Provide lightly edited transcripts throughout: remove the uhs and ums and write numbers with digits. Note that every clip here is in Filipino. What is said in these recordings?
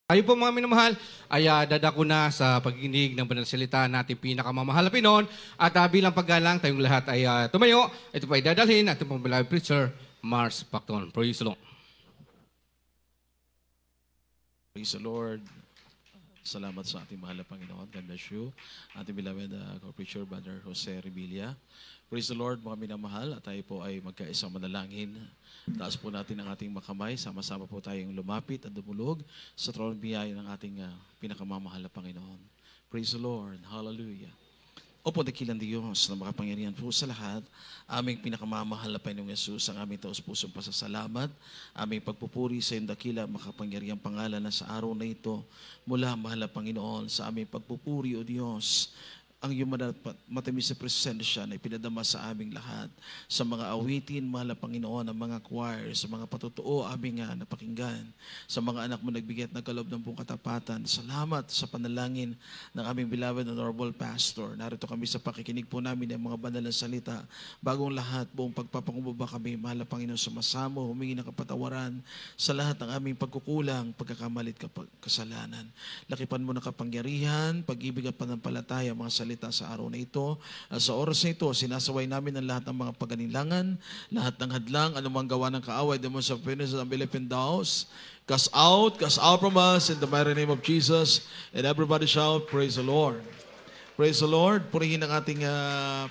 Tayo po mga minamahal ay dadako na sa pagkikinig ng banal na salita natin pinakamamahal na Pinoon. At bilang paggalang, tayong lahat ay tumayo. Ito po ay dadalhin at ito pong beloved preacher, Mars Pacton. Praise the Lord. Praise the Lord. Salamat sa ating mahal na Panginoon. God bless you. Ating beloved co-preacher, Brother Jose Revilla. Praise the Lord, mga minamahal. At tayo po ay magkaisang manalangin. Taas po natin ang ating makamay. Sama-sama po tayong lumapit at dumulog sa throne biyaya ng ating pinakamamahal na Panginoon. Praise the Lord. Hallelujah. Opo, dakilang Diyos na makapangyarihan po sa lahat. Aming pinakamamahal na Panginoong Yesus, ang aming taos-pusong pasasalamat. Aming pagpupuri sa iyong dakila, makapangyarihang pangalan na sa araw na ito. Mula, mahal na Panginoon, sa aming pagpupuri, O Diyos, ang iyong matamis na presensya na ipinadama sa aming lahat. Sa mga awitin, mahal na Panginoon, ang mga choir, sa mga patutuo aming napakinggan, sa mga anak mo nagbigay at nagkaloob ng buong katapatan. Salamat sa panalangin ng aming beloved honorable pastor. Narito kami sa pakikinig po namin ng mga banal na salita. Bagong lahat, buong pagpapakumbaba kami, mahal na Panginoon, sumasamo, humingi ng kapatawaran sa lahat ng aming pagkukulang, pagkakamalit, kasalanan. Lakipan mo ng kapangyarihan, pag-ibig at panampalataya, mga salita sa araw na ito. Sa oras na ito, sinasaway namin ang lahat ng mga paganilangan, lahat ng hadlang, anumang gawa ng kaaway, demon sa Phoenix and Philippine Daos. Cast out from us in the mighty name of Jesus. And everybody shout, praise the Lord. Praise the Lord. Purihin ang ating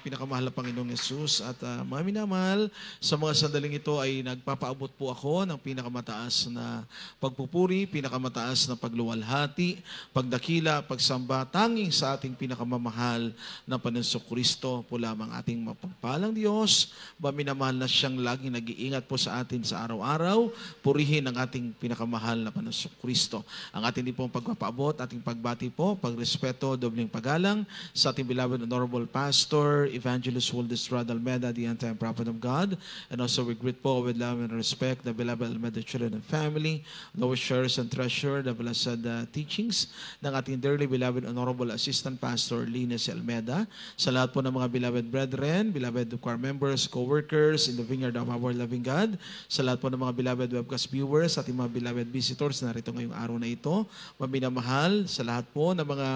pinakamahal na Panginoong Yesus. At mga minamahal, sa mga sandaling ito ay nagpapaabot po ako ng pinakamataas na pagpupuri, pinakamataas na pagluwalhati, pagdakila, pagsamba, tanging sa ating pinakamamahal na Panginoong Kristo po lamang ating mapagpalang Diyos. Mga minamahal na siyang laging nag-iingat po sa atin sa araw-araw. Purihin ang ating pinakamahal na Panginoong Kristo. Ang ating din pong pagpapaabot, ating pagbati po, pagrespeto, dobling paggalang, sa ating beloved honorable pastor, Evangelist Waldis Rod Almeda, the end-time prophet of God. And also we greet po with love and respect the beloved Almeda children and family, those shares and treasure the blessed teachings ng ating dearly beloved honorable assistant pastor, Linus Almeda. Sa lahat po ng mga beloved brethren, beloved choir members, co-workers in the vineyard of our loving God. Sa lahat po ng mga beloved webcast viewers, ating mga beloved visitors narito ngayong araw na ito. Maminamahal sa lahat po ng mga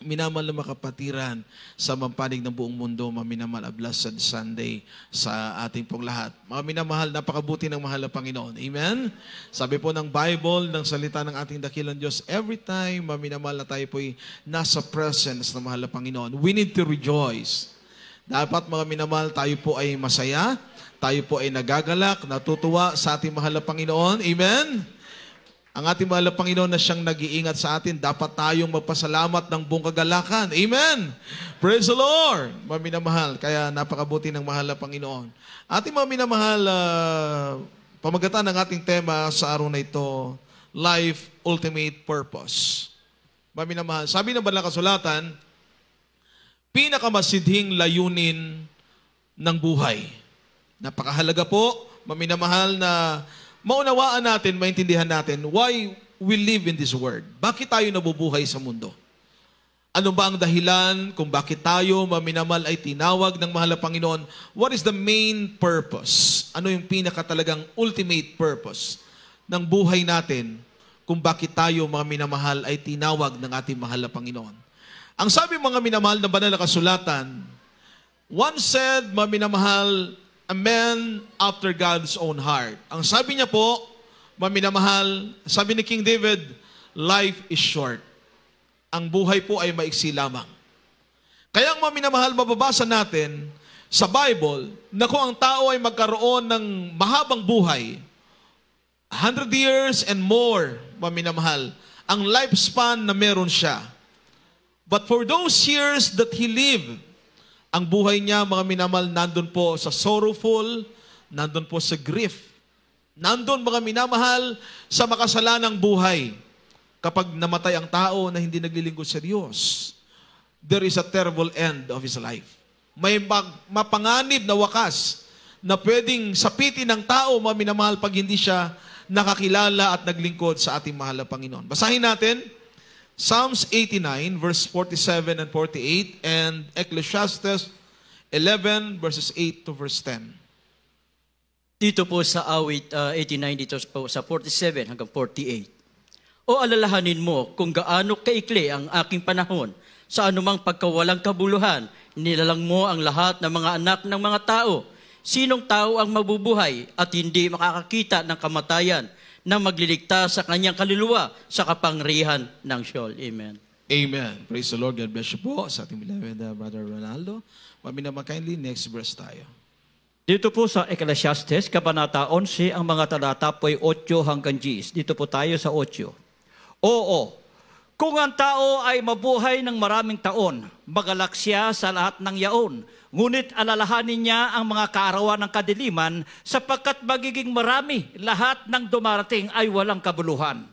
minamahal na makapatiran sa mampanig ng buong mundo, maminamahal a blessed Sunday sa ating pong lahat. Mga minamahal, napakabuti ng mahal na Panginoon. Amen? Sabi po ng Bible, ng salita ng ating dakilang Diyos, every time, maminamahal na tayo po'y nasa presence ng mahal na Panginoon, we need to rejoice. Dapat mga minamahal, tayo po ay masaya, tayo po ay nagagalak, natutuwa sa ating mahal na Panginoon. Amen? Ang ating mahal na Panginoon na siyang nag-iingat sa atin, dapat tayong magpasalamat ng buong kagalakan. Amen! Praise the Lord! Mga minamahal, kaya napakabuti ng mahal na Panginoon. Ating mga minamahal, pamagatan ng ating tema sa araw na ito, Life Ultimate Purpose. Mga minamahal, sabi ng banal na kasulatan, pinakamasidhing layunin ng buhay. Napakahalaga po, mga minamahal, na maunawaan natin, maintindihan natin why we live in this world. Bakit tayo nabubuhay sa mundo? Ano ba ang dahilan kung bakit tayo, maminamal, ay tinawag ng mahal na Panginoon? What is the main purpose? Ano yung pinakatalagang ultimate purpose ng buhay natin kung bakit tayo, mga minamahal, ay tinawag ng ating mahal na Panginoon? Ang sabi mga minamahal na banal na kasulatan, one said, mga minamahal, a man after God's own heart. Ang sabi niya po, maminamahal, sabi ni King David, life is short. Ang buhay po ay maiksi lamang. Kaya ang maminamahal, mababasa natin sa Bible na kung ang tao ay magkaroon ng mahabang buhay, 100 years and more, maminamahal, ang lifespan na meron siya. But for those years that he lived, ang buhay niya, mga minamahal, nandun po sa sorrowful, nandun po sa grief. Nandun, mga minamahal, sa makasalanang buhay. Kapag namatay ang tao na hindi naglilingkod sa Diyos, there is a terrible end of his life. May mapanganib na wakas na pwedeng sapitin ng tao, mga minamahal, pag hindi siya nakakilala at naglingkod sa ating mahal na Panginoon. Basahin natin Psalms 89, verse 47 and 48, and Ecclesiastes 11, verses 8 to verse 10. Dito po sa awit 89, dito po sa 47 hanggang 48. O alalahanin mo kung gaano kaikli ang aking panahon. Sa anumang pagkawalang kabuluhan, nilalang mo ang lahat ng mga anak ng mga tao. Sinong tao ang mabubuhay at hindi makakakita ng kamatayan na magliligtas sa kanyang kaluluwa sa kapangyarihan ng Sheol? Amen. Amen. Praise the Lord. God bless you po sa ating beloved Brother Ronaldo. Mami naman kindly, next verse tayo. Dito po sa Ecclesiastes, Kabanata 11, ang mga talata po ay 8 hanggang 10. Dito po tayo sa 8. Oo, kung ang tao ay mabuhay ng maraming taon, magalak siya sa lahat ng yaon. Ngunit alalahanin niya ang mga kaarawan ng kadiliman sapagkat magiging marami, lahat ng dumarating ay walang kabuluhan.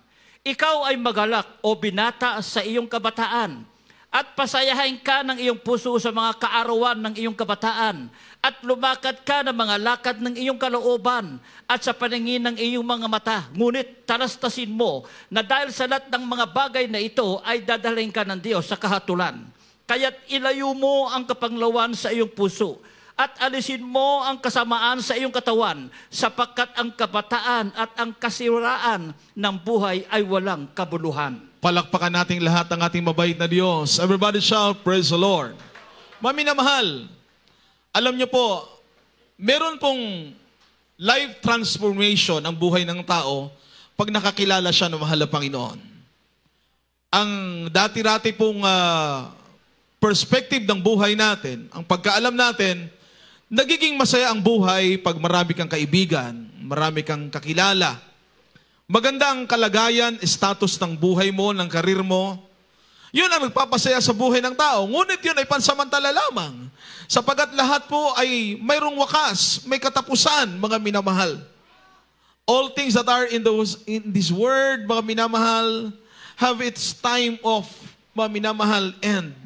Ikaw ay magalak o binata sa iyong kabataan at pasayahin ka ng iyong puso sa mga kaarawan ng iyong kabataan at lumakad ka ng mga lakad ng iyong kalooban at sa paningin ng iyong mga mata. Ngunit talastasin mo na dahil sa lahat ng mga bagay na ito ay dadalhin ka ng Diyos sa kahatulan. Kaya't ilayo mo ang kapanglawan sa iyong puso at alisin mo ang kasamaan sa iyong katawan sapagkat ang kabataan at ang kasiraan ng buhay ay walang kabuluhan. Palakpakan nating lahat ang ating mabait na Diyos. Everybody shout, praise the Lord. Mami na mahal, alam niyo po, meron pong life transformation ang buhay ng tao pag nakakilala siya ng mahal na Panginoon. Ang dati-rati pong perspective ng buhay natin, ang pagkaalam natin, nagiging masaya ang buhay pag marami kang kaibigan, marami kang kakilala. Maganda ang kalagayan, status ng buhay mo, ng karir mo. Yun ang nagpapasaya sa buhay ng tao. Ngunit yun ay pansamantala lamang. Sapagat lahat po ay mayroong wakas, may katapusan, mga minamahal. All things that are in this world, mga minamahal, have its time of, mga minamahal, end.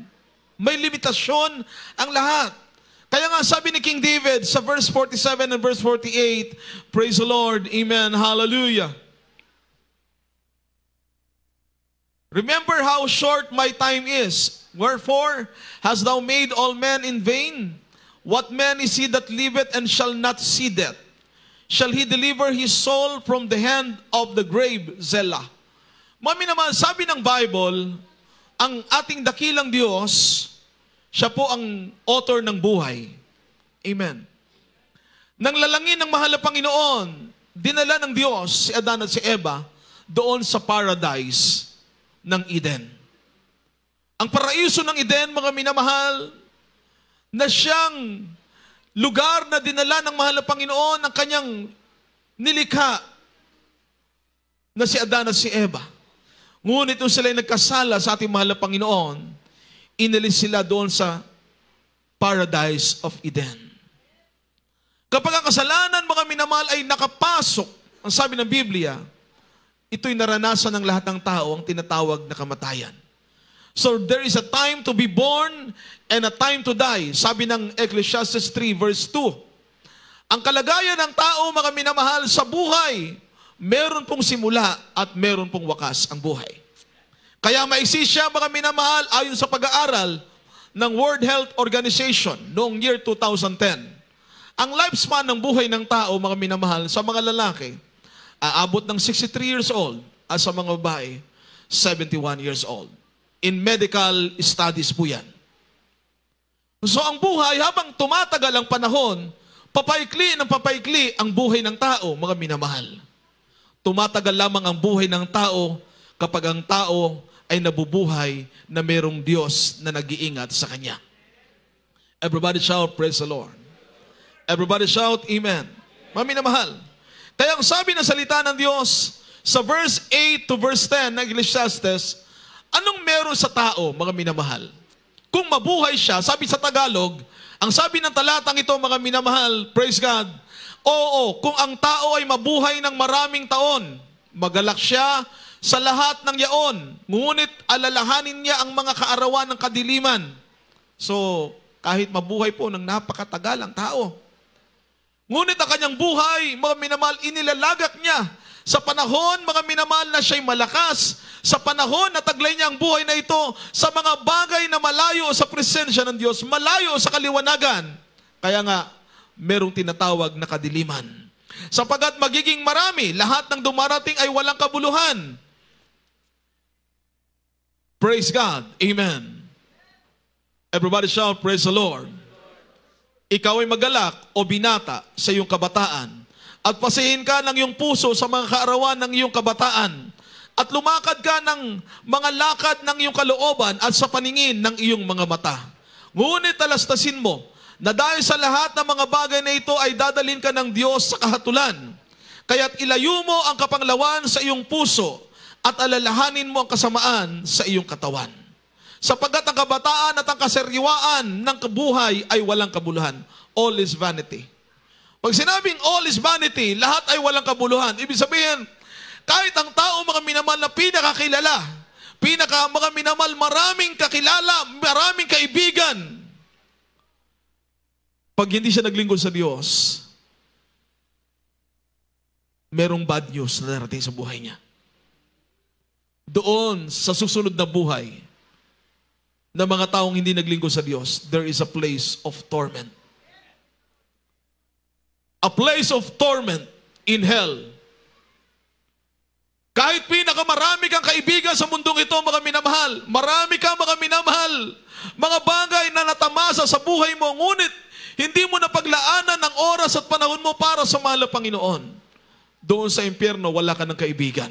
May limitasyon ang lahat. Kaya nga sabi ni King David sa verse 47 and verse 48, praise the Lord, amen, hallelujah. Remember how short my time is. Wherefore hast thou made all men in vain? What man is he that liveth and shall not see death? Shall he deliver his soul from the hand of the grave? Selah. Mami naman, sabi ng Bible, ang ating dakilang Diyos, siya po ang author ng buhay. Amen. Nang lalangin ng mahal na Panginoon, dinala ng Diyos si Adan at si Eva doon sa paradise ng Eden. Ang paraiso ng Eden, mga minamahal, na siyang lugar na dinala ng mahal na Panginoon ang kanyang nilikha na si Adan at si Eva. Ngunit nung sila'y nagkasala sa ating mahal na Panginoon, inalis sila doon sa paradise of Eden. Kapag ang kasalanan, mga minamahal, ay nakapasok, ang sabi ng Biblia, ito'y naranasan ng lahat ng tao, ang tinatawag na kamatayan. So there is a time to be born and a time to die. Sabi ng Ecclesiastes 3 verse 2. Ang kalagayan ng tao, mga minamahal, sa buhay, meron pong simula at meron pong wakas ang buhay. Kaya maiksi siya, mga minamahal, ayon sa pag-aaral ng World Health Organization noong year 2010. Ang lifespan ng buhay ng tao, mga minamahal, sa mga lalaki, aabot ng 63 years old at sa mga babae, 71 years old. In medical studies po yan. So ang buhay, habang tumatagal ang panahon, papaikli ng papaikli ang buhay ng tao, mga minamahal. Tumatagal lamang ang buhay ng tao kapag ang tao ay nabubuhay na mayroong Diyos na nag-iingat sa kanya. Everybody shout, praise the Lord. Everybody shout, amen. Mga minamahal, kaya ang sabi ng salita ng Diyos sa verse 8 to verse 10 ng Ecclesiastes, anong meron sa tao, mga minamahal? Kung mabuhay siya, sabi sa Tagalog, ang sabi ng talatang ito, mga minamahal, praise God, oo, kung ang tao ay mabuhay ng maraming taon, magalak siya sa lahat ng yaon, ngunit alalahanin niya ang mga kaarawan ng kadiliman. So, kahit mabuhay po ng napakatagal ang tao, ngunit ang kanyang buhay, mga minamahal, inilalagak niya sa panahon, mga minamahal, na siya'y malakas, sa panahon na taglay niya ang buhay na ito sa mga bagay na malayo sa presensya ng Diyos, malayo sa kaliwanagan. Kaya nga, merong tinatawag na kadiliman. Sapagat magiging marami, lahat ng dumarating ay walang kabuluhan. Praise God. Amen. Everybody shout, praise the Lord. Ikaw ay magalak o binata sa iyong kabataan at pasihin ka ng iyong puso sa mga kaarawan ng iyong kabataan at lumakad ka ng mga lakad ng iyong kalooban at sa paningin ng iyong mga mata. Ngunit talastasin mo na dahil sa lahat ng mga bagay na ito ay dadalhin ka ng Diyos sa kahatulan. Kaya't ilayo mo ang kapanglawan sa iyong puso at alalahanin mo ang kasamaan sa iyong katawan. Sapagkat ang kabataan at ang kasariwaan ng kabuhay ay walang kabuluhan. All is vanity. Pag sinabing all is vanity, lahat ay walang kabuluhan. Ibig sabihin, kahit ang tao mga minamahal na pinakakilala, mga minamahal, maraming kakilala, maraming kaibigan, pag hindi siya naglingkod sa Diyos, merong bad news na darating sa buhay niya. Doon, sa susunod na buhay, na mga taong hindi naglingkod sa Diyos, there is a place of torment. A place of torment in hell. Kahit pinakamarami kang kaibigan sa mundong ito, mga minamahal, marami kang mga minamahal, mga bagay na natamasa sa buhay mo, ngunit hindi mo napaglaanan ng oras at panahon mo para sa mahal na Panginoon. Doon sa impyerno, wala ka ng kaibigan.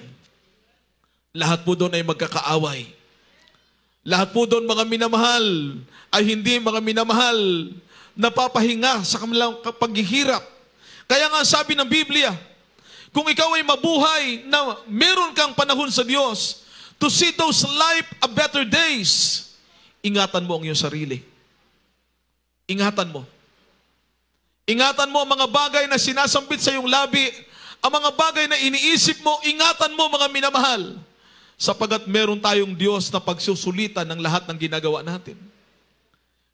Lahat po doon ay magkakaaway. Lahat po doon, mga minamahal, ay hindi mga minamahal napapahinga sa kanilang paghihirap. Kaya nga sabi ng Biblia, kung ikaw ay mabuhay na meron kang panahon sa Diyos to see those life a better days, ingatan mo ang iyong sarili. Ingatan mo. Ingatan mo ang mga bagay na sinasambit sa iyong labi, ang mga bagay na iniisip mo, ingatan mo, mga minamahal. Sapagat meron tayong Diyos na pagsusulitan ng lahat ng ginagawa natin.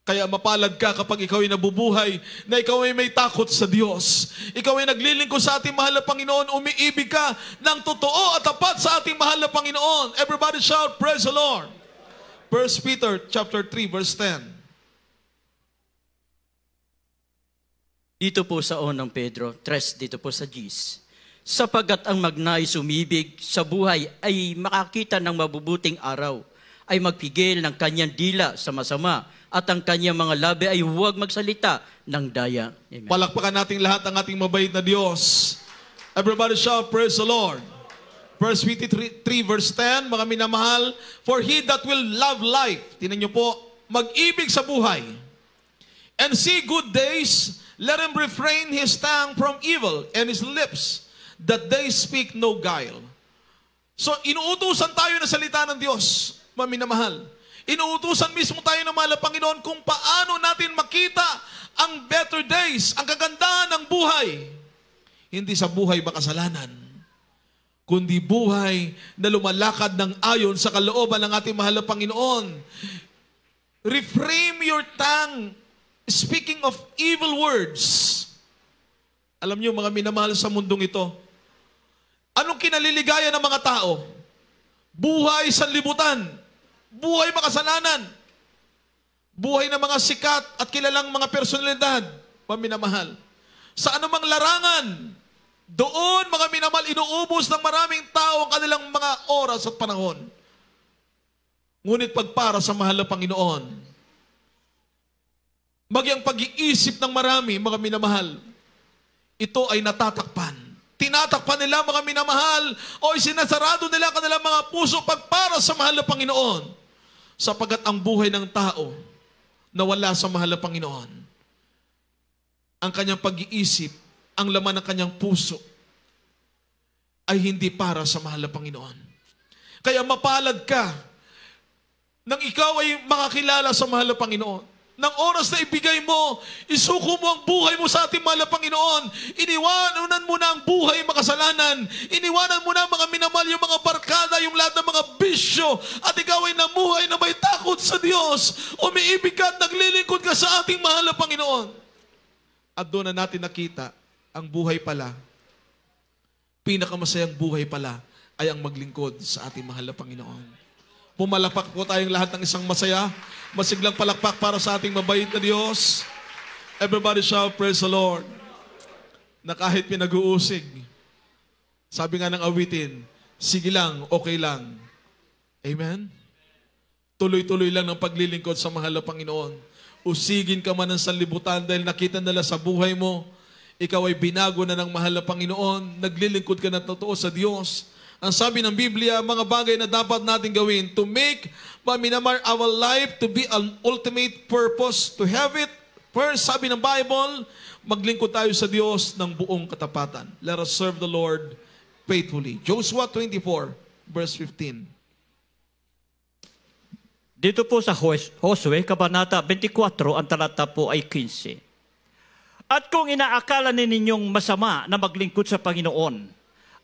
Kaya mapalad ka kapag ikaw ay nabubuhay, na ikaw ay may takot sa Diyos. Ikaw ay naglilingkod sa ating mahal na Panginoon, umiibig ka ng totoo at tapat sa ating mahal na Panginoon. Everybody shout, praise the Lord. 1 Peter chapter 3, verse 10. Dito po sa unang Pedro, 3, dito po sa Gs. Sapagat ang magnais umibig sa buhay ay makakita ng mabubuting araw, ay magpigil ng kanyang dila sa masama, at ang kanyang mga labi ay huwag magsalita ng daya. Amen. Palakpakan nating lahat ang ating mabait na Diyos. Everybody shout, praise the Lord. 1 Peter 3 verse 10, mga minamahal, for he that will love life, tinan niyo po, mag-ibig sa buhay, and see good days, let him refrain his tongue from evil, and his lips, that they speak no guile. So, inuutusan tayo na salita ng Diyos, mga minamahal. Inuutusan mismo tayo ng mahal na Panginoon kung paano natin makita ang better days, ang kagandahan ng buhay. Hindi sa buhay makasalanan, kundi buhay na lumalakad ng ayon sa kalooban ng ating mahal na Panginoon. Refrain your tongue, speaking of evil words. Alam niyo, mga minamahal, sa mundong ito, anong kinaliligaya ng mga tao? Buhay sa libutan, buhay makasalanan, buhay ng mga sikat at kilalang mga personalidad, mga minamahal. Sa anumang larangan, doon, mga minamahal, inuubos ng maraming tao ang kanilang mga oras at panahon. Ngunit pagpara sa mahal na Panginoon, magyang pag-iisip ng marami, mga minamahal, ito ay natatakpan. Tinatakpan nila, mga minamahal, o isinasarado nila kanilang mga puso pagpara sa mahal na Panginoon. Sapagat ang buhay ng tao na wala sa mahal na Panginoon, ang kanyang pag-iisip, ang laman ng kanyang puso, ay hindi para sa mahal na Panginoon. Kaya mapalad ka nang ikaw ay makakilala sa mahal na Panginoon. Nang oras na ibigay mo, isuko mo ang buhay mo sa ating mahal na Panginoon. Iniwanan mo na ang buhay makasalanan. Iniwanan mo na, mga minamahal, yung mga barkada, yung lahat ng mga bisyo. At ikaw ay namuhay na may takot sa Diyos. Umiibig ka at naglilingkod ka sa ating mahal na Panginoon. At doon na natin nakita, ang buhay pala, pinakamasayang buhay pala, ay ang maglingkod sa ating mahal na Panginoon. Pumalapak po tayong lahat ng isang masaya, masiglang palakpak para sa ating mabait na Diyos. Everybody shout, praise the Lord. Na kahit pinag-uusig, sabi nga ng awitin, sige lang, okay lang. Amen? tuloy-tuloy lang ng paglilingkod sa mahal na Panginoon. Usigin ka man ng sanlibutan dahil nakita nila sa buhay mo, ikaw ay binago na ng mahal na Panginoon, naglilingkod ka na totoo sa Diyos. Ang sabi ng Biblia, mga bagay na dapat natin gawin to make our life to be an ultimate purpose, to have it first, sabi ng Bible, maglingkod tayo sa Diyos ng buong katapatan. Let us serve the Lord faithfully. Joshua 24, verse 15. Dito po sa Josue, Kabanata 24, ang talata po ay 15. At kung inaakala ninyong masama na maglingkod sa Panginoon,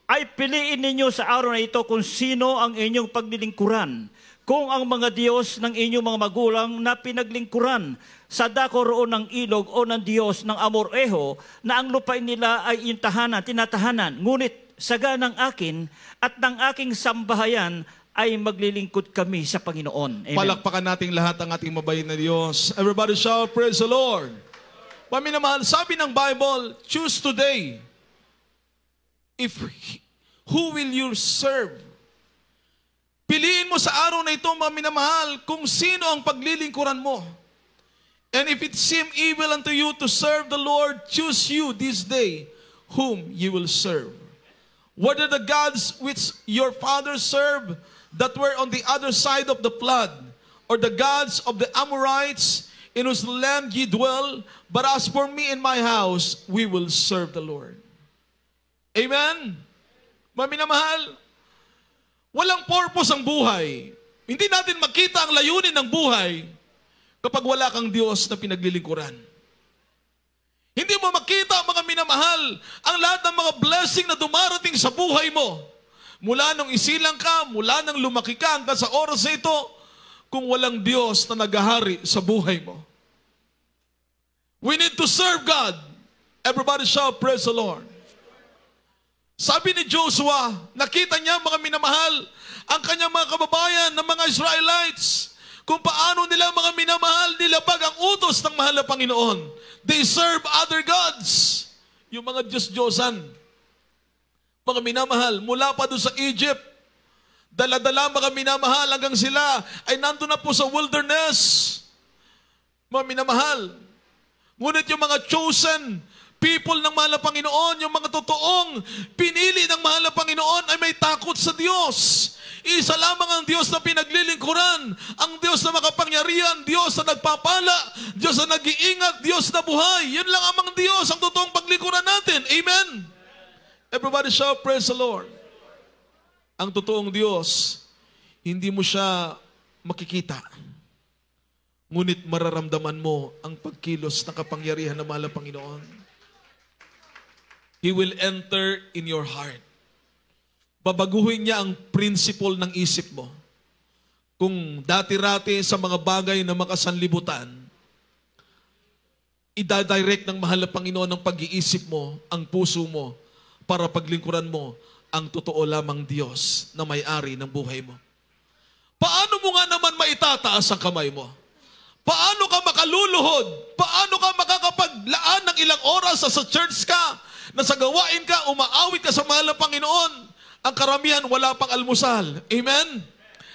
ay piliin ninyo sa araw na ito kung sino ang inyong paglilingkuran, kung ang mga Diyos ng inyong mga magulang na pinaglingkuran sa dako roon ng ilog o ng Diyos ng Amoreho na ang lupain nila ay tinatahanan. Ngunit saga ng akin at ng aking sambahayan ay maglilingkod kami sa Panginoon. Amen. Palakpakan natin lahat ang ating mabayin na Diyos. Everybody shout, praise the Lord. Paminamahal, sabi ng Bible, choose today who will you serve. Piliin mo sa araw na ito, mga minamahal, kung sino ang paglilingkuran mo. And if it seem evil unto you to serve the Lord, choose you this day whom you will serve. Whether the gods which your fathers served that were on the other side of the flood, or the gods of the Amorites in whose land ye dwell, but as for me and my house, we will serve the Lord. Amen? Mga minamahal, walang purpose ang buhay. Hindi natin makita ang layunin ng buhay kapag wala kang Diyos na pinaglilingkuran. Hindi mo makita, mga minamahal, ang lahat ng mga blessing na dumarating sa buhay mo. Mula nung isilang ka, mula nang lumaki ka hanggang sa oras na ito, kung walang Diyos na naghahari sa buhay mo. We need to serve God. Everybody shout, praise the Lord. Sabi ni Joshua, nakita niya, mga minamahal, ang kanyang mga kababayan ng mga Israelites, kung paano nila, mga minamahal, nilabag ang utos ng mahal na Panginoon. They serve other gods. Yung mga Diyos-Diyosan. Mga minamahal, mula pa doon sa Egypt, dala-dala, mga minamahal, hanggang sila ay nandun na po sa wilderness. Mga minamahal. Ngunit yung mga chosen people ng mahal na Panginoon, yung mga totoong pinili ng mahal na Panginoon ay may takot sa Diyos. Isa lamang ang Diyos na pinaglilingkuran, ang Diyos na makapangyarihan, Diyos na nagpapala, Diyos na nag-iingat, Diyos na buhay. Yun lang ang Diyos, ang totoong paglingkuran natin. Amen? Everybody shout, praise the Lord. Ang totoong Diyos, hindi mo siya makikita. Ngunit mararamdaman mo ang pagkilos ng kapangyarihan ng mahal na Panginoon. He will enter in your heart. Babaguhin niya ang principle ng isip mo. Kung dati-rati sa mga bagay na makasanlibutan, idadirect ng mahal na Panginoon ang pag-iisip mo, ang puso mo, para paglingkuran mo ang totoo lamang Diyos na may-ari ng buhay mo. Paano mo nga naman maitataas ang kamay mo? Paano ka makaluluhod? Paano ka makakapaglaan ng ilang oras sa church ka, na sa gawain ka, umaawit ka sa mahal na Panginoon? Ang karamihan, wala pang almusal. Amen?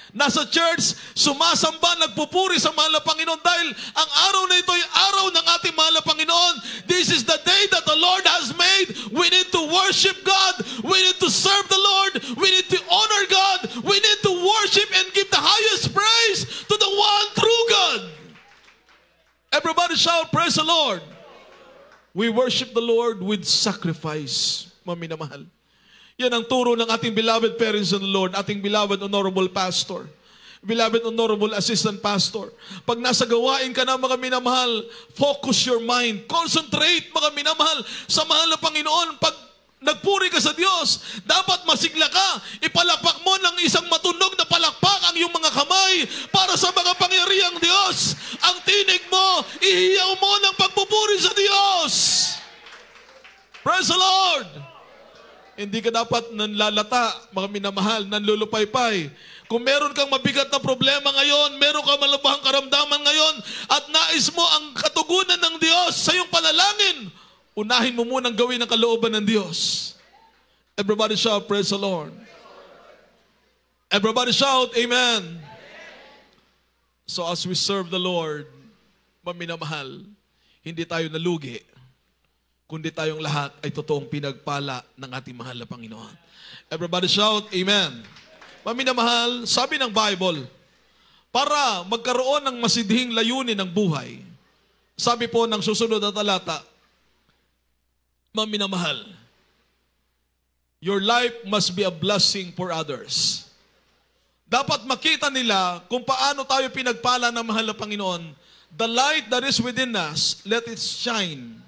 Nasa church, sumasamba, nagpupuri sa mahal na Panginoon dahil ang araw na ito ay araw ng ating mahal na Panginoon. This is the day that the Lord has made. We need to worship God. We need to serve the Lord. We need to honor God. We need to worship and give the highest praise to the one true God. Everybody shout, praise the Lord. We worship the Lord with sacrifice. Maminamahal. Yan ang turo ng ating beloved parents in the Lord, ating beloved honorable pastor, beloved honorable assistant pastor. Pag nasa gawain ka na, mga minamahal, focus your mind. Concentrate, mga minamahal, sa mahal na Panginoon. Pag nagpuri ka sa Diyos, dapat masigla ka. Ipalakpak mo ng isang matunog na palakpak ang iyong mga kamay para sa mga pangyarihang Diyos. Ang tinig mo, ihiyaw mo ng pagpupuri sa Diyos. Praise the Lord! Hindi ka dapat nanlalata, mga minamahal, nanlulupaypay. Kung meron kang mabigat na problema ngayon, meron kang malubhang karamdaman ngayon, at nais mo ang katugunan ng Diyos sa iyong panalangin, unahin mo munang gawin ang kalooban ng Diyos. Everybody shout, praise the Lord. Everybody shout, amen. So as we serve the Lord, maminamahal, hindi tayo nalugi, kundi tayong lahat ay totoong pinagpala ng ating mahal na Panginoon. Everybody shout, Amen. Maminamahal, sabi ng Bible, para magkaroon ng masidhing layunin ng buhay, sabi po ng susunod na talata, maminamahal, your life must be a blessing for others. Dapat makita nila kung paano tayo pinagpala ng mahal na Panginoon. The light that is within us, let it shine.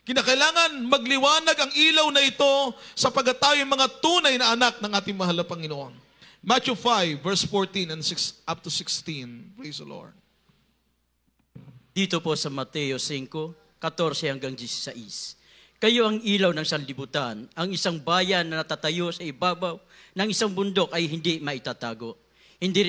Kinakailangan magliwanag ang ilaw na ito sapagkat tayo mga tunay na anak ng ating mahal na Panginoon. Matthew 5, verse 14 and 6, up to 16. Praise the Lord. Dito po sa Mateo 5, 14 hanggang 16. Kayo ang ilaw ng sanlibutan. Ang isang bayan na natatayo sa ibabaw ng isang bundok ay hindi maitatago. Hindi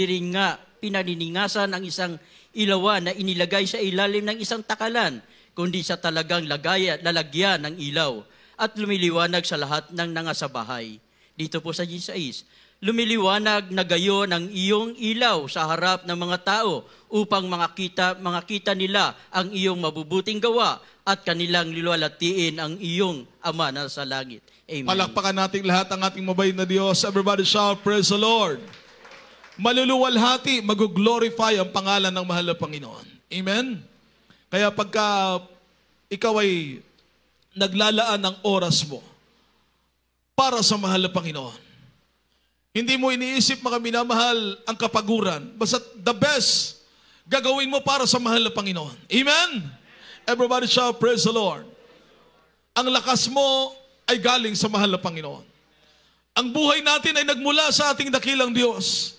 rin nga pinaniningasan ang isang ilawan na inilagay sa ilalim ng isang takalan, kundi sa talagang lalagyan ng ilaw at lumiliwanag sa lahat ng nangasabahay. Dito po sa 16, lumiliwanag na gayon ang iyong ilaw sa harap ng mga tao upang makita nila ang iyong mabubuting gawa at kanilang liwalatiin ang iyong Ama na sa langit. Amen. Palakpakan natin lahat ang ating mabait na Diyos. Everybody shout, praise the Lord. Maluluwalhati, mag-glorify ang pangalan ng mahal na Panginoon. Amen? Kaya pagka ikaw ay naglalaan ng oras mo para sa mahal na Panginoon, hindi mo iniisip mga minamahal ang kapaguran. Basta the best gagawin mo para sa mahal na Panginoon. Amen? Everybody shout, praise the Lord. Ang lakas mo ay galing sa mahal na Panginoon. Ang buhay natin ay nagmula sa ating dakilang Diyos.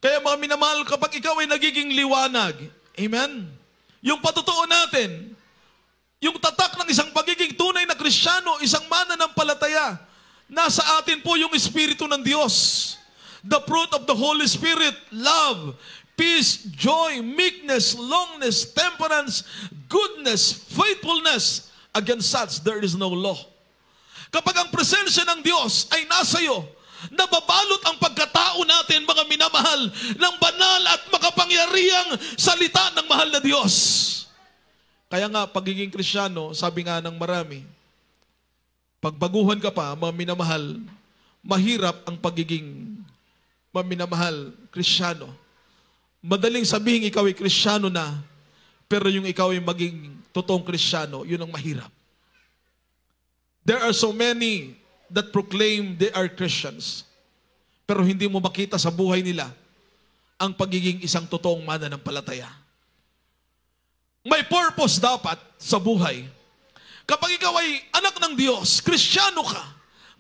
Kaya mga minamahal, kapag ikaw ay nagiging liwanag, amen? Yung patotoo natin, yung tatak ng isang pagiging tunay na Kristiyano, isang mananampalataya, nasa atin po yung Espiritu ng Diyos. The fruit of the Holy Spirit, love, peace, joy, meekness, longness, temperance, goodness, faithfulness. Against such, there is no law. Kapag ang presensya ng Diyos ay nasa iyo, nababalot ang pagkatao natin, mga minamahal, ng banal at makapangyarihang salita ng mahal na Diyos. Kaya nga, pagiging Kristiyano, sabi nga ng marami, pagbaguhan ka pa, mga minamahal, mahirap ang pagiging maminamahal Kristiyano. Madaling sabihin ikaw ay Kristiyano na, pero yung ikaw ay maging totoong Kristiyano, yun ang mahirap. There are so many that proclaim they are Christians, pero hindi mo makita sa buhay nila ang pagiging isang totoong mananampalataya. May purpose dapat sa buhay. Kapag ikaw ay anak ng Diyos, Kristiyano ka,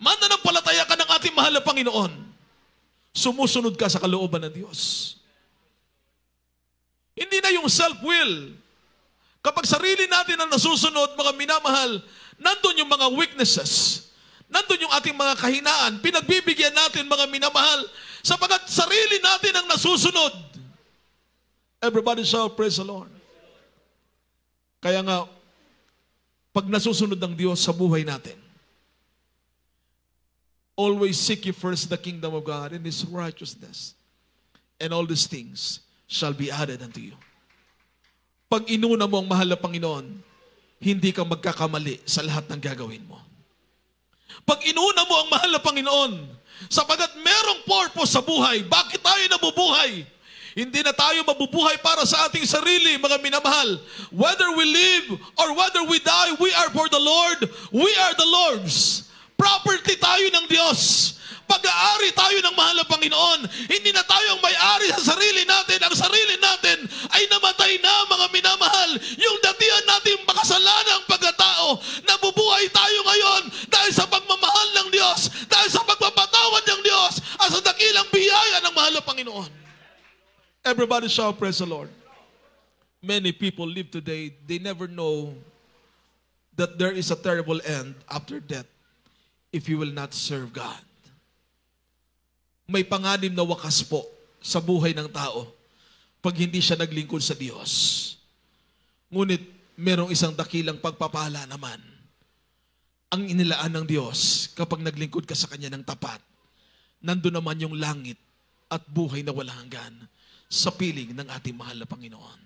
mananampalataya ka ng ating mahal na Panginoon, sumusunod ka sa kalooban ng Diyos. Hindi na yung self-will. Kapag sarili natin ang nasusunod, mga minamahal, nandun yung mga weaknesses. Nandun yung ating mga kahinaan. Pinagbibigyan natin, mga minamahal, sapagat sarili natin ang nasusunod. Everybody shout, praise the Lord. Kaya nga, pag nasusunod ng Diyos sa buhay natin, always seek ye first the kingdom of God and His righteousness, and all these things shall be added unto you. Pag inuna mo ang mahal na Panginoon, hindi ka magkakamali sa lahat ng gagawin mo. Pag inuna mo ang mahal na Panginoon, sapagat merong purpose sa buhay, bakit tayo nabubuhay? Hindi na tayo mabubuhay para sa ating sarili, mga minamahal. Whether we live or whether we die, we are for the Lord. We are the Lord's. Property tayo ng Diyos. Pag-aari tayo ng mahal na Panginoon. Hindi na tayo ang may-ari sa sarili natin. Ang sarili natin ay namatay na, mga minamahal. Yung datihan natin makasalanang pagkatao, nabubuhay tayo ngayon dahil sa pagmamahal ng Diyos, dahil sa pagpapatawad ng Diyos, at sa dakilang biyaya ng mahal na Panginoon. Everybody shout, praise the Lord. Many people live today, they never know that there is a terrible end after death if you will not serve God. May panganib na wakas po sa buhay ng tao pag hindi siya naglingkod sa Diyos. Ngunit merong isang dakilang pagpapala naman ang inilaan ng Diyos kapag naglingkod ka sa Kanya ng tapat. Nandun naman yung langit at buhay na walang hanggan. sa piling ng ating mahal na Panginoon.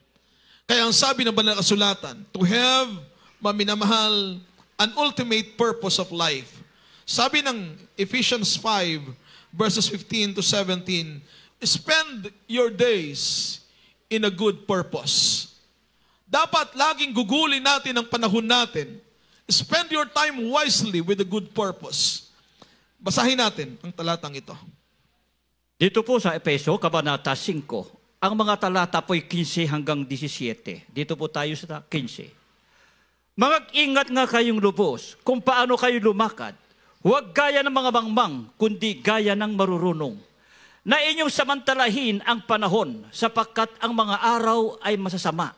Kaya ang sabi ng banal na kasulatan, to have, maminamahal, an ultimate purpose of life. Sabi ng Ephesians 5, verses 15 to 17, spend your days in a good purpose. Dapat laging gugulin natin ang panahon natin. Spend your time wisely with a good purpose. Basahin natin ang talatang ito. Dito po sa Efeso, Kabanata 5, ang mga talata po'y 15 hanggang 17. Dito po tayo sa 15. Mag-ingat nga kayong lubos kung paano kayo lumakad. Huwag gaya ng mga mangmang, kundi gaya ng marurunong. Na inyong samantalahin ang panahon, sapagkat ang mga araw ay masasama.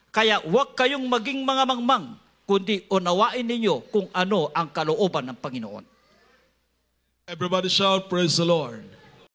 Kaya huwag kayong maging mga mangmang, kundi unawain ninyo kung ano ang kalooban ng Panginoon. Everybody shout, praise the Lord.